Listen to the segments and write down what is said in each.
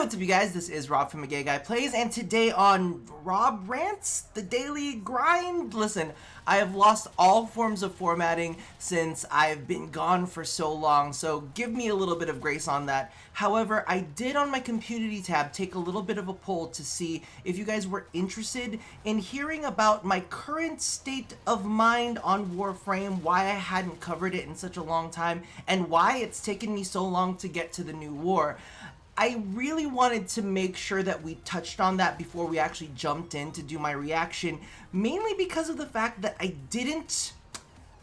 what's up you guys, this is Rob from A Gay Guy Plays, and today on Rob Rants, the daily grind, listen, I have lost all forms of formatting since I've been gone for so long, so give me a little bit of grace on that. However, I did on my community tab take a little bit of a poll to see if you guys were interested in hearing about my current state of mind on Warframe, why I hadn't covered it in such a long time, and why it's taken me so long to get to the new war. I really wanted to make sure that we touched on that before we actually jumped in to do my reaction, mainly because of the fact that I didn't...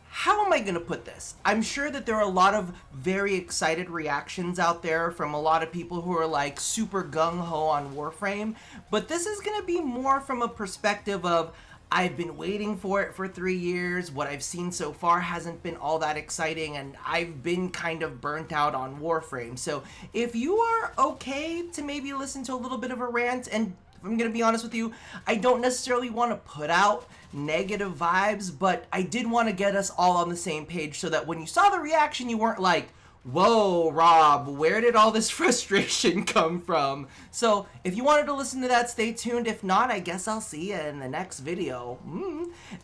How am I going to put this? I'm sure that there are a lot of very excited reactions out there from a lot of people who are like super gung-ho on Warframe, but this is going to be more from a perspective of I've been waiting for it for 3 years, what I've seen so far hasn't been all that exciting, and I've been kind of burnt out on Warframe. So if you are okay to maybe listen to a little bit of a rant, and if I'm going to be honest with you, I don't necessarily want to put out negative vibes, but I did want to get us all on the same page so that when you saw the reaction, you weren't like, whoa, Rob, where did all this frustration come from? So if you wanted to listen to that, stay tuned. If not, I guess I'll see you in the next video.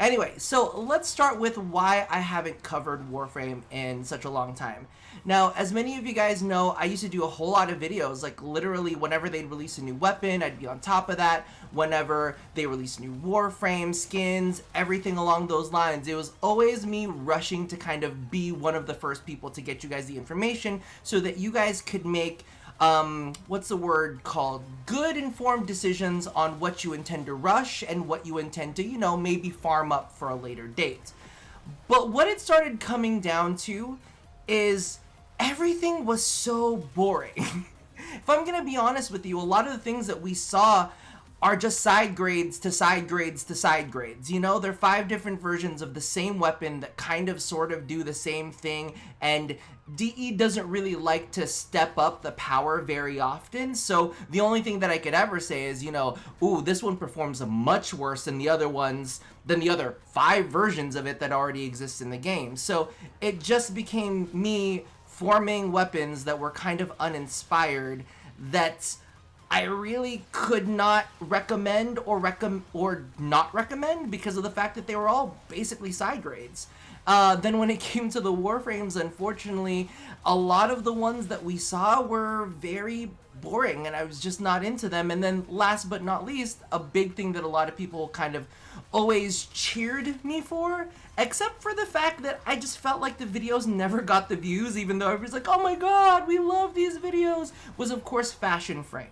Anyway, so let's start with why I haven't covered Warframe in such a long time. Now, as many of you guys know, I used to do a whole lot of videos, like literally whenever they'd release a new weapon, I'd be on top of that. Whenever they release new Warframe skins, everything along those lines, it was always me rushing to kind of be one of the first people to get you guys the information so that you guys could make what's the word called? Good informed decisions on what you intend to rush and what you intend to, you know, maybe farm up for a later date. But what it started coming down to is everything was so boring. If I'm gonna be honest with you, a lot of the things that we saw are just side grades to side grades to side grades. You know, they're 5 different versions of the same weapon that kind of sort of do the same thing, and DE doesn't really like to step up the power very often, so the only thing that I could ever say is, you know, ooh, this one performs much worse than the other ones, than the other 5 versions of it that already exist in the game. So it just became me forming weapons that were kind of uninspired, that I really could not recommend or not recommend because of the fact that they were all basically side grades. Then when it came to the Warframes, unfortunately, a lot of the ones that we saw were very boring and I was just not into them. And then last but not least, a big thing that a lot of people kind of always cheered me for, except for the fact that I just felt like the videos never got the views, even though everybody's like, oh my god, we love these videos, was of course Fashion Frame.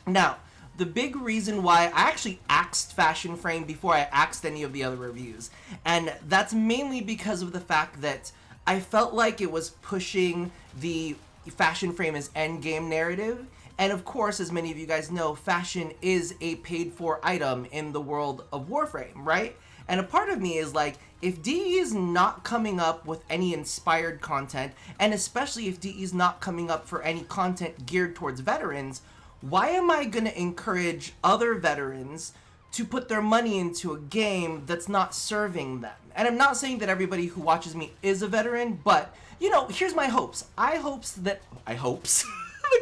Now, the big reason why I actually axed Fashion Frame before I axed any of the other reviews, and that's mainly because of the fact that I felt like it was pushing the Fashion Frame as endgame narrative, and of course, as many of you guys know, fashion is a paid-for item in the world of Warframe, right? And a part of me is like, if DE is not coming up with any inspired content, and especially if DE is not coming up for any content geared towards veterans, why am I going to encourage other veterans to put their money into a game that's not serving them? And I'm not saying that everybody who watches me is a veteran, but, you know, here's my hopes. The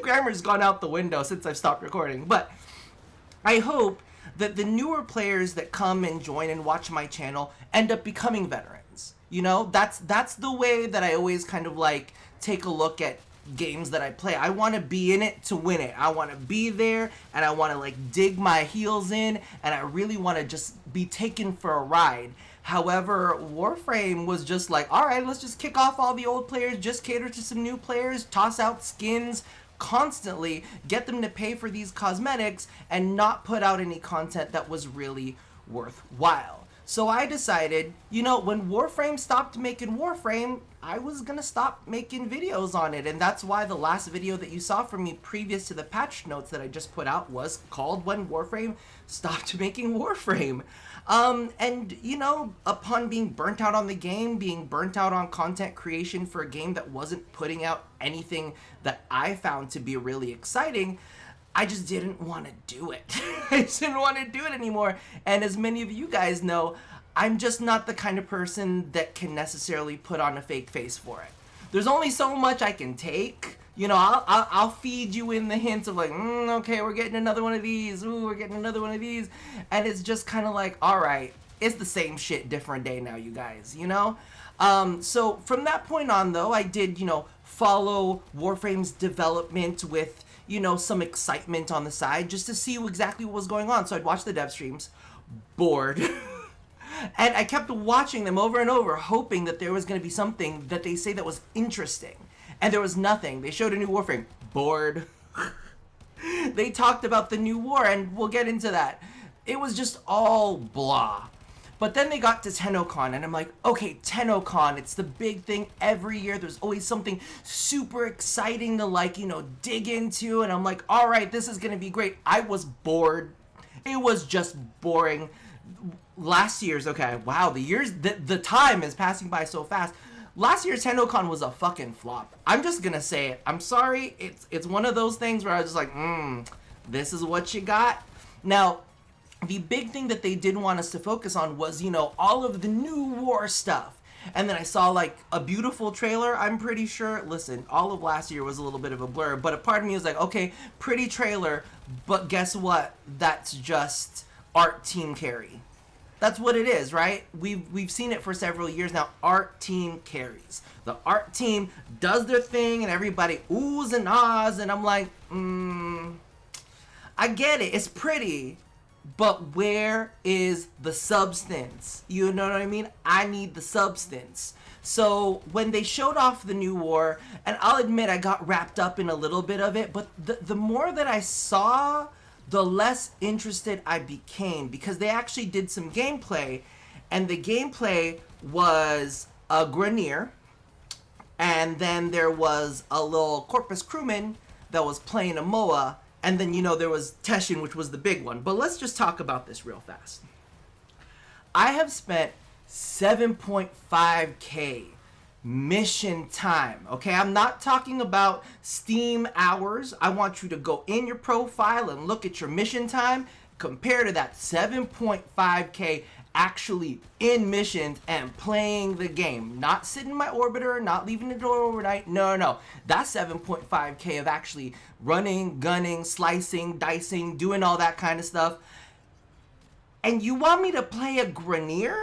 grammar's gone out the window since I've stopped recording, but I hope that the newer players that come and join and watch my channel end up becoming veterans. You know, that's the way that I always kind of like take a look at games that I play. I want to be in it to win it. I want to be there and I want to like dig my heels in and I really want to just be taken for a ride. However, Warframe was just like, alright, let's just kick off all the old players, just cater to some new players, toss out skins constantly, get them to pay for these cosmetics and not put out any content that was really worthwhile. So I decided, you know, when Warframe stopped making Warframe, I was gonna stop making videos on it, and that's why the last video that you saw from me previous to the patch notes that I just put out was called When Warframe Stopped Making Warframe. And, you know, upon being burnt out on the game, being burnt out on content creation for a game that wasn't putting out anything that I found to be really exciting, I just didn't want to do it. I just didn't want to do it anymore. And as many of you guys know, I'm just not the kind of person that can necessarily put on a fake face for it. There's only so much I can take You know, I'll feed you in the hints of like, okay, we're getting another one of these. Ooh, we're getting another one of these. And it's just kind of like, all right, it's the same shit, different day now, you guys, you know? So from that point on, though, I did, you know, follow Warframe's development with, you know, some excitement on the side just to see exactly what was going on. So I'd watch the dev streams, bored. And I kept watching them over and over, hoping that there was going to be something that they say that was interesting. And there was nothing. They showed a new Warframe. Bored. They talked about the new war, and we'll get into that. It was just all blah. But then they got to Tennocon, and I'm like, okay, Tennocon, it's the big thing every year. There's always something super exciting to, like, you know, dig into. And I'm like, all right, this is going to be great. I was bored. It was just boring. Last year's, okay, wow, the time is passing by so fast. Last year's Tennocon was a fucking flop. I'm just gonna say it. I'm sorry. It's one of those things where I was just like, this is what you got. Now, the big thing that they did want us to focus on was, you know, all of the new war stuff. And then I saw, like, a beautiful trailer, I'm pretty sure. Listen, all of last year was a little bit of a blur, but a part of me was like, okay, pretty trailer, but guess what? That's just art team carry. That's what it is, right? We've seen it for several years now. Art team carries. The art team does their thing, and everybody oohs and ahs, and I'm like, I get it. It's pretty, but where is the substance? You know what I mean? I need the substance. So when they showed off the new war, and I'll admit I got wrapped up in a little bit of it, but the more that I saw, the less interested I became, because they actually did some gameplay, and the gameplay was a Grenier, and then there was a little Corpus crewman that was playing a MOA, and then, you know, there was Teshin, which was the big one. But let's just talk about this real fast. I have spent 7.5K mission time, okay? I'm not talking about Steam hours. I want you to go in your profile and look at your mission time. Compare to that 7.5K actually in missions and playing the game. Not sitting in my orbiter, not leaving the door overnight. No. That's 7.5K of actually running, gunning, slicing, dicing, doing all that kind of stuff. And you want me to play a Grenier?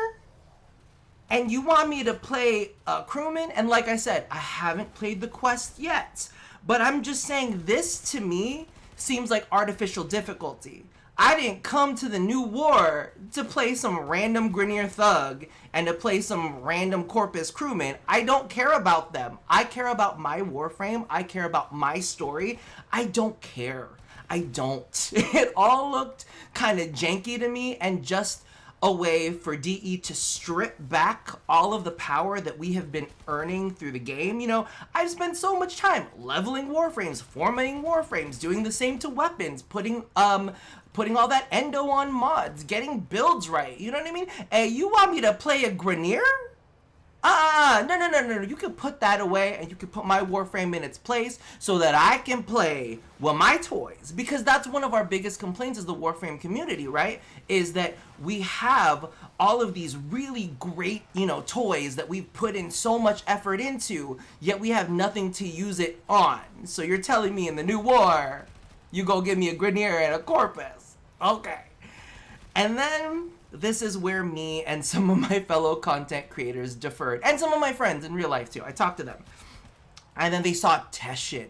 And you want me to play a crewman? And like I said, I haven't played the quest yet. But I'm just saying, this to me seems like artificial difficulty. I didn't come to the new war to play some random Grenier thug and to play some random Corpus crewman. I don't care about them. I care about my Warframe. I care about my story. I don't care. I don't. It all looked kind of janky to me, and just a way for DE to strip back all of the power that we have been earning through the game. You know, I've spent so much time leveling Warframes, formatting Warframes, doing the same to weapons, putting all that endo on mods, getting builds right. You know what I mean? Hey, you want me to play a Grenier? No. You can put that away, and you can put my Warframe in its place so that I can play with my toys. Because that's one of our biggest complaints as the Warframe community, right? Is that we have all of these really great, you know, toys that we've put in so much effort into, yet we have nothing to use it on. So you're telling me in the new war, you go give me a Grenier and a Corpus. Okay. And then this is where me and some of my fellow content creators differed. And some of my friends in real life too. I talked to them. And then they saw Teshin.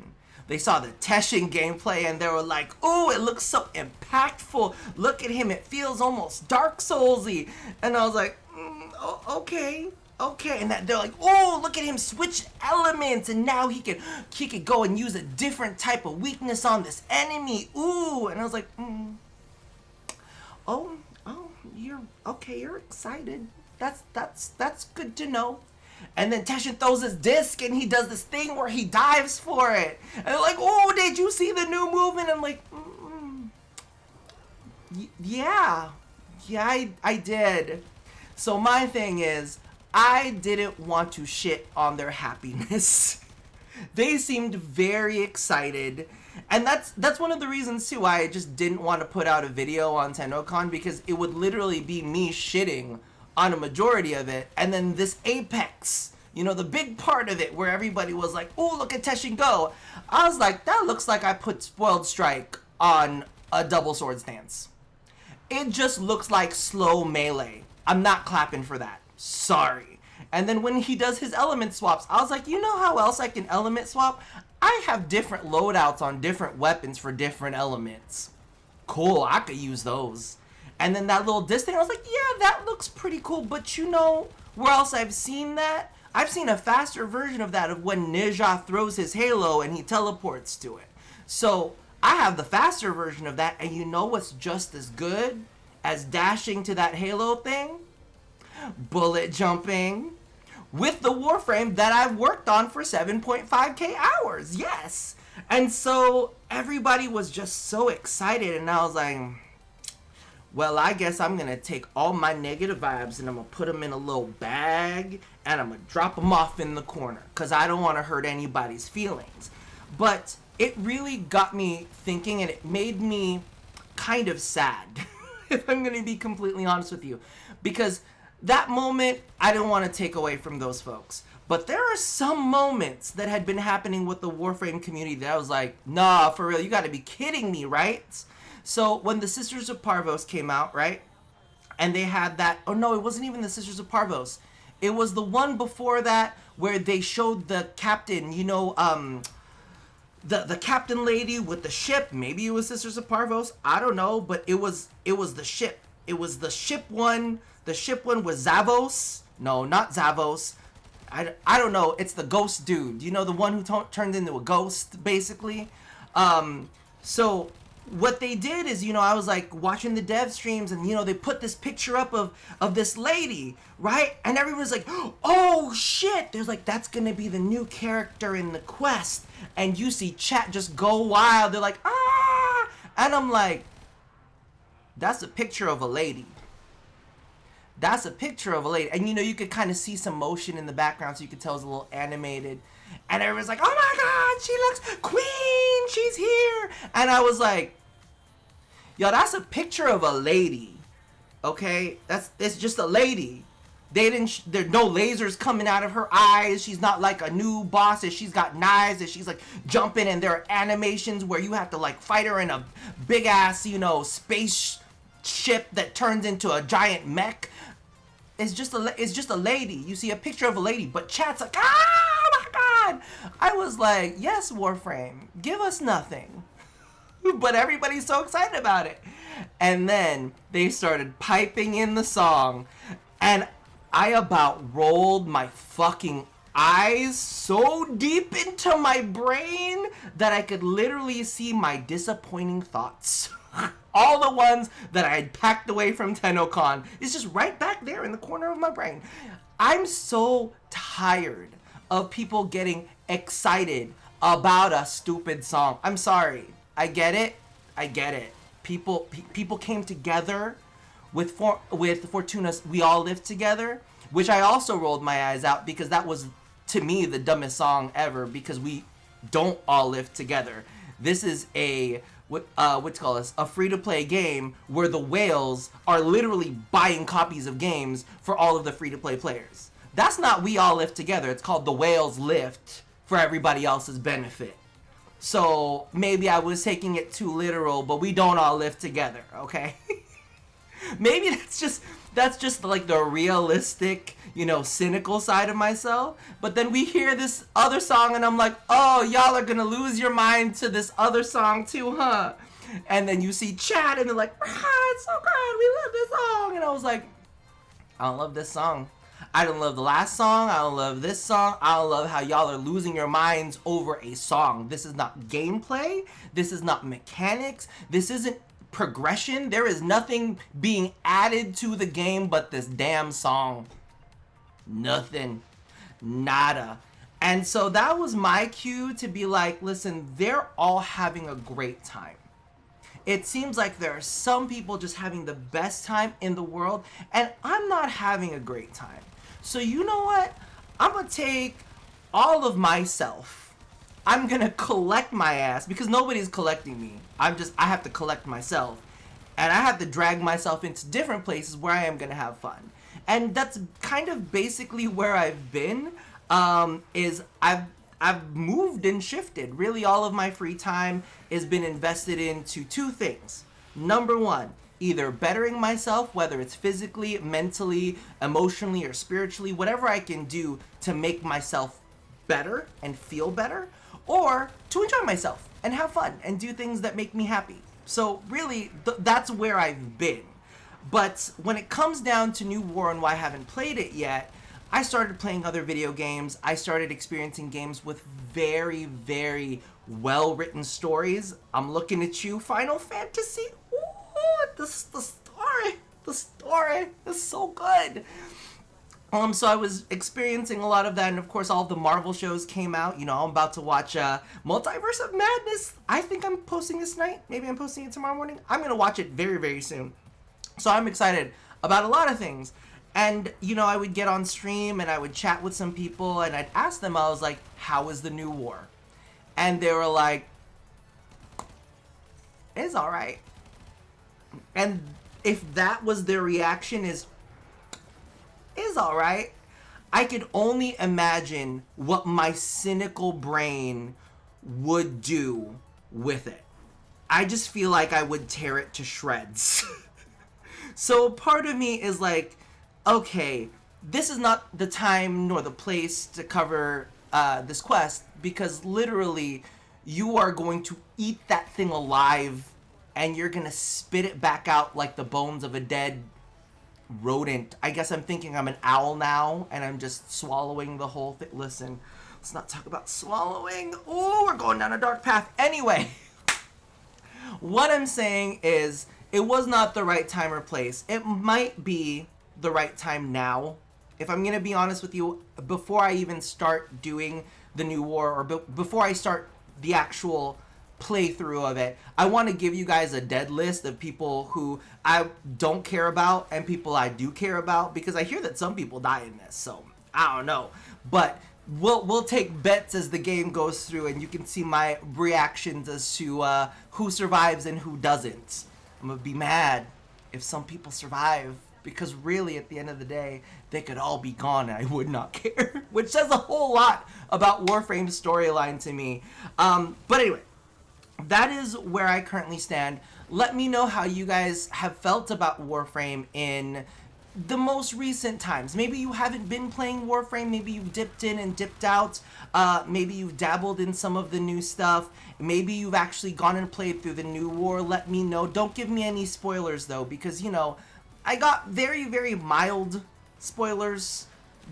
They saw the Teshin gameplay, and they were like, ooh, it looks so impactful. Look at him. It feels almost Dark Souls-y. And I was like, okay. And they're like, oh, look at him switch elements, and now he could go and use a different type of weakness on this enemy. Ooh. And I was like, oh, you're excited. That's good to know. And then Teshin throws his disc, and he does this thing where he dives for it. And they're like, oh, did you see the new move? And I'm like, yeah, I did. So my thing is, I didn't want to shit on their happiness. They seemed very excited. And that's one of the reasons too why I just didn't want to put out a video on Tennocon, because it would literally be me shitting on a majority of it, and then this apex You know, the big part of it where everybody was like, oh, look at Teshin go. I was like, that looks like I put Spoiled Strike on a double sword stance. It just looks like slow melee. I'm not clapping for that. Sorry. And then when he does his element swaps, I was like, you know how else I can element swap? I have different loadouts on different weapons for different elements. Cool, I could use those. And then that little disc thing, I was like, yeah, that looks pretty cool. But you know where else I've seen that? I've seen a faster version of that of when Ninja throws his Halo and he teleports to it. So I have the faster version of that, and you know what's just as good as dashing to that Halo thing? Bullet jumping with the Warframe that I've worked on for 7.5k hours. Yes. And so everybody was just so excited, and I was like, well, I guess I'm gonna take all my negative vibes and I'm gonna put them in a little bag and I'm gonna drop them off in the corner because I don't want to hurt anybody's feelings. But it really got me thinking, and it made me kind of sad, if I'm gonna be completely honest with you, because that moment I didn't want to take away from those folks. But there are some moments that had been happening with the Warframe community that I was like, nah, for real, you gotta be kidding me, right? So when the Sisters of Parvos came out, right? And they had that, oh no, it wasn't even the Sisters of Parvos. It was the one before that where they showed the captain, you know, the captain lady with the ship. Maybe it was Sisters of Parvos, I don't know, but it was the ship. It was the ship one. The ship one was Zavos. No, not Zavos. I don't know. It's the ghost dude. You know, the one who turned into a ghost, basically. So what they did is, you know, I was like watching the dev streams, and you know, they put this picture up of this lady, right? And everyone's like, oh shit, there's like, that's gonna be the new character in the quest. And you see chat just go wild. They're like, ah, and I'm like, that's a picture of a lady. That's a picture of a lady. And you know, you could kind of see some motion in the background, so you could tell it's a little animated. And everyone's like, oh my god, she looks queen, she's here. And I was like, yo, that's a picture of a lady. Okay? It's just a lady. There's no lasers coming out of her eyes. She's not like a new boss. She's got knives and she's like jumping, and there are animations where you have to like fight her in a big ass, you know, space ship that turns into a giant mech. It's just a lady. You see a picture of a lady, but chat's like, oh my god. I was like, yes, Warframe, give us nothing. But everybody's so excited about it. And then they started piping in the song, and I about rolled my fucking eyes so deep into my brain that I could literally see my disappointing thoughts. All the ones that I had packed away from Tennocon is just right back there in the corner of my brain. I'm so tired of people getting excited about a stupid song. I'm sorry. I get it. People came together with Fortuna's We All Live Together, which I also rolled my eyes out because that was, to me, the dumbest song ever, because we don't all live together. This is a a free-to-play game where the whales are literally buying copies of games for all of the free-to-play players. That's not We All Live Together. It's called The Whales Lift for everybody else's benefit. So maybe I was taking it too literal, but we don't all live together, okay? Maybe that's just like the realistic, you know, cynical side of myself. But then we hear this other song and I'm like, oh, y'all are gonna lose your mind to this other song too, huh? And then you see chat and they're like, it's so good, we love this song. And I was like, I don't love this song. I don't love the last song. I don't love this song. I don't love how y'all are losing your minds over a song. This is not gameplay. This is not mechanics. This isn't progression. There is nothing being added to the game but this damn song. Nothing. Nada. And so that was my cue to be like, listen, they're all having a great time. It seems like there are some people just having the best time in the world, and I'm not having a great time. So you know what? I'm gonna take all of myself. I'm gonna collect my ass, because nobody's collecting me. I have to collect myself. And I have to drag myself into different places where I am gonna have fun. And that's kind of basically where I've been. is I've moved and shifted. Really, all of my free time has been invested into two things. Number one, either bettering myself, whether it's physically, mentally, emotionally, or spiritually, whatever I can do to make myself better and feel better, or to enjoy myself and have fun and do things that make me happy. So really, that's where I've been. But when it comes down to New War and why I haven't played it yet, I started playing other video games. I started experiencing games with very, very well-written stories. I'm looking at you, Final Fantasy. Ooh, the story is so good. So I was experiencing a lot of that, and of course all the Marvel shows came out. You know, I'm about to watch Multiverse of Madness. I think I'm posting this tonight. Maybe I'm posting it tomorrow morning. I'm gonna watch it very, very soon. So I'm excited about a lot of things. And, you know, I would get on stream and I would chat with some people and I'd ask them, I was like, how is the New War? And they were like, it's alright. And if that was their reaction is alright, I could only imagine what my cynical brain would do with it. I just feel like I would tear it to shreds. So part of me is like, okay, this is not the time nor the place to cover this quest, because literally you are going to eat that thing alive and you're gonna spit it back out like the bones of a dead rodent. I guess I'm thinking I'm an owl now and I'm just swallowing the whole thing. Listen, let's not talk about swallowing. Oh, we're going down a dark path. Anyway, what I'm saying is it was not the right time or place. It might be the right time now. If I'm gonna be honest with you, before I even start doing the New War, or before I start the actual playthrough of it, I want to give you guys a dead list of people who I don't care about and people I do care about, because I hear that some people die in this, so I don't know. But we'll take bets as the game goes through, and you can see my reactions as to who survives and who doesn't. I'm gonna be mad if some people survive, because really at the end of the day they could all be gone and I would not care, which says a whole lot about Warframe's storyline to me. But anyway, that is where I currently stand. Let me know how you guys have felt about Warframe in the most recent times. Maybe you haven't been playing Warframe, maybe you've dipped in and dipped out, maybe you've dabbled in some of the new stuff, maybe you've actually gone and played through the New War. Let me know. Don't give me any spoilers though, because you know, I got very, very mild spoilers,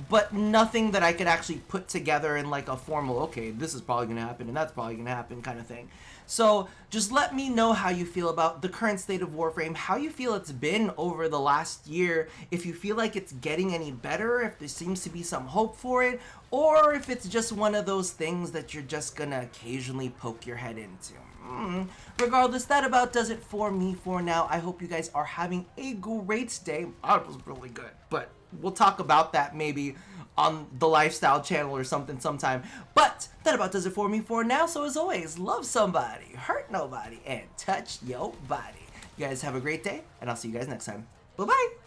but nothing that I could actually put together in like a formal, okay, this is probably gonna happen and that's probably gonna happen kind of thing. So just let me know how you feel about the current state of Warframe, how you feel it's been over the last year, if you feel like it's getting any better, if there seems to be some hope for it, or if it's just one of those things that you're just gonna occasionally poke your head into. Regardless, that about does it for me for now. I hope you guys are having a great day. That was really good, but we'll talk about that maybe on the lifestyle channel or something sometime. But that about does it for me for now. So as always, love somebody, hurt nobody, and touch your body. You guys have a great day, and I'll see you guys next time. Bye-bye.